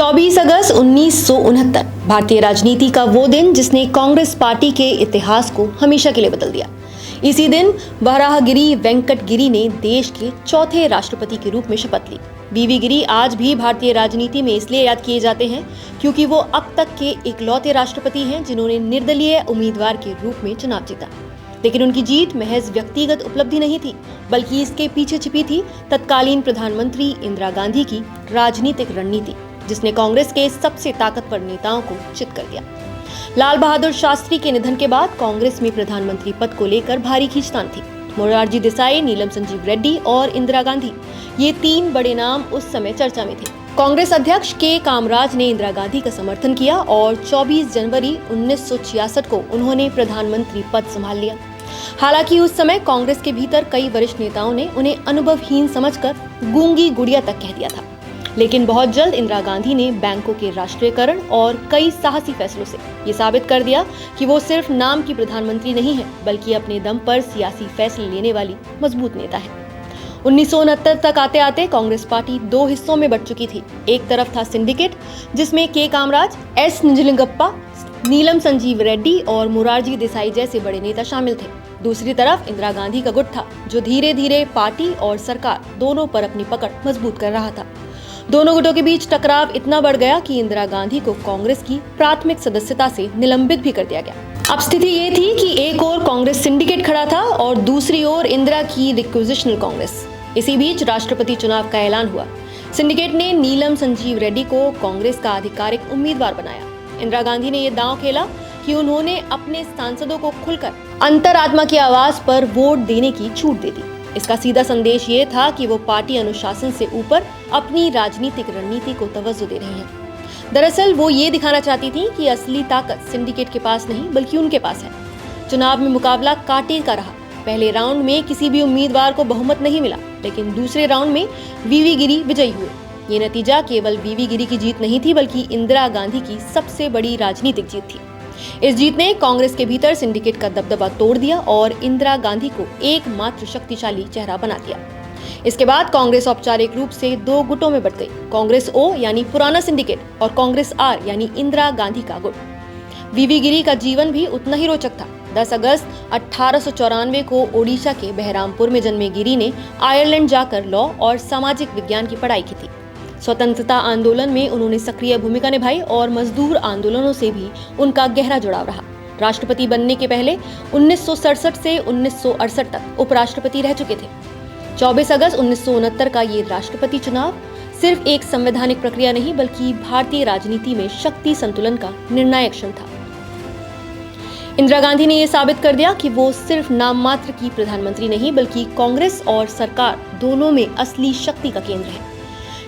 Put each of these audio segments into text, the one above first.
24 अगस्त 1969 भारतीय राजनीति का वो दिन जिसने कांग्रेस पार्टी के इतिहास को हमेशा के लिए बदल दिया। इसी दिन वराहगिरी वेंकट गिरी ने देश के चौथे राष्ट्रपति के रूप में शपथ ली। वीवी गिरी आज भी भारतीय राजनीति में इसलिए याद किए जाते हैं क्योंकि वो अब तक के इकलौते राष्ट्रपति हैं जिन्होंने निर्दलीय उम्मीदवार के रूप में चुनाव जीता। लेकिन उनकी जीत महज व्यक्तिगत उपलब्धि नहीं थी, बल्कि इसके पीछे छिपी थी तत्कालीन प्रधानमंत्री इंदिरा गांधी की राजनीतिक रणनीति, जिसने कांग्रेस के सबसे ताकतवर नेताओं को चित कर दिया। लाल बहादुर शास्त्री के निधन के बाद कांग्रेस में प्रधानमंत्री पद को लेकर भारी खींचतान थी। मोरारजी देसाई, नीलम संजीव रेड्डी और इंदिरा गांधी, ये तीन बड़े नाम उस समय चर्चा में थे। कांग्रेस अध्यक्ष के कामराज ने इंदिरा गांधी का समर्थन किया और 24 जनवरी 1966 को उन्होंने प्रधानमंत्री पद संभाल लिया। हालांकि उस समय कांग्रेस के भीतर कई वरिष्ठ नेताओं ने उन्हें अनुभवहीन समझकर गूंगी गुड़िया तक कह दिया था। लेकिन बहुत जल्द इंदिरा गांधी ने बैंकों के राष्ट्रीयकरण और कई साहसी फैसलों से ये साबित कर दिया कि वो सिर्फ नाम की प्रधानमंत्री नहीं है, बल्कि अपने दम पर सियासी फैसले लेने वाली मजबूत नेता है। 1969 तक आते आते कांग्रेस पार्टी दो हिस्सों में बंट चुकी थी। एक तरफ था सिंडिकेट, जिसमें के कामराज, एस निजलिंगप्पा, नीलम संजीव रेड्डी और मोरारजी देसाई जैसे बड़े नेता शामिल थे। दूसरी तरफ इंदिरा गांधी का गुट था, जो धीरे धीरे पार्टी और सरकार दोनों पर अपनी पकड़ मजबूत कर रहा था। दोनों गुटों के बीच टकराव इतना बढ़ गया कि इंदिरा गांधी को कांग्रेस की प्राथमिक सदस्यता से निलंबित भी कर दिया गया। अब स्थिति ये थी कि एक ओर कांग्रेस सिंडिकेट खड़ा था और दूसरी ओर इंदिरा की रिक्विजिशनल कांग्रेस। इसी बीच राष्ट्रपति चुनाव का ऐलान हुआ। सिंडिकेट ने नीलम संजीव रेड्डी को कांग्रेस का आधिकारिक उम्मीदवार बनाया। इंदिरा गांधी ने यह दांव खेला कि उन्होंने अपने सांसदों को खुलकर अंतरात्मा की आवाज पर वोट देने की छूट दे दी। इसका सीधा संदेश ये था कि वो पार्टी अनुशासन से ऊपर अपनी राजनीतिक रणनीति को तवज्जो दे रही हैं। दरअसल वो ये दिखाना चाहती थी कि असली ताकत सिंडिकेट के पास नहीं, बल्कि उनके पास है। चुनाव में मुकाबला कांटे का रहा। पहले राउंड में किसी भी उम्मीदवार को बहुमत नहीं मिला, लेकिन दूसरे राउंड में वीवी गिरी विजयी हुए। ये नतीजा केवल वीवी गिरी की जीत नहीं थी, बल्कि इंदिरा गांधी की सबसे बड़ी राजनीतिक जीत थी। इस जीत ने कांग्रेस के भीतर सिंडिकेट का दबदबा तोड़ दिया और इंदिरा गांधी को एकमात्र शक्तिशाली चेहरा बना दिया। इसके बाद कांग्रेस औपचारिक रूप से दो गुटों में बंट गई। कांग्रेस ओ यानी पुराना सिंडिकेट और कांग्रेस आर यानी इंदिरा गांधी का गुट। वीवी गिरी का जीवन भी उतना ही रोचक था। 10 अगस्त 1894 को ओडिशा के बहरामपुर में जन्मे गिरी ने आयरलैंड जाकर लॉ और सामाजिक विज्ञान की पढ़ाई की थी। स्वतंत्रता आंदोलन में उन्होंने सक्रिय भूमिका निभाई और मजदूर आंदोलनों से भी उनका गहरा जुड़ाव रहा। राष्ट्रपति बनने के पहले 1967 से 1968 तक उपराष्ट्रपति रह चुके थे। 24 अगस्त 1969 का ये राष्ट्रपति चुनाव सिर्फ एक संवैधानिक प्रक्रिया नहीं, बल्कि भारतीय राजनीति में शक्ति संतुलन का निर्णायक क्षण था। इंदिरा गांधी ने यह साबित कर दिया कि वो सिर्फ नाम मात्र की प्रधानमंत्री नहीं, बल्कि कांग्रेस और सरकार दोनों में असली शक्ति का केंद्र है।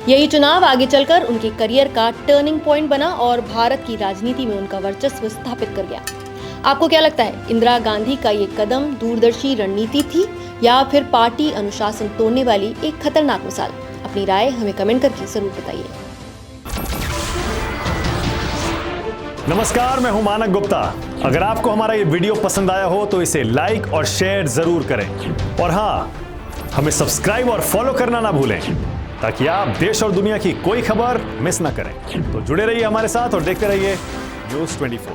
यही चुनाव आगे चलकर उनके करियर का टर्निंग पॉइंट बना और भारत की राजनीति में उनका वर्चस्व स्थापित कर गया। आपको क्या लगता है, इंदिरा गांधी का ये कदम दूरदर्शी रणनीति थी या फिर पार्टी अनुशासन तोड़ने वाली एक खतरनाक मिसाल? अपनी राय हमें कमेंट करके जरूर बताइए। नमस्कार, मैं हूं मानक गुप्ता। अगर आपको हमारा ये वीडियो पसंद आया हो तो इसे लाइक और शेयर जरूर करें, और हाँ, हमें सब्सक्राइब और फॉलो करना ना भूलें ताकि आप देश और दुनिया की कोई खबर मिस ना करें। तो जुड़े रहिए हमारे साथ और देखते रहिए न्यूज़ 24।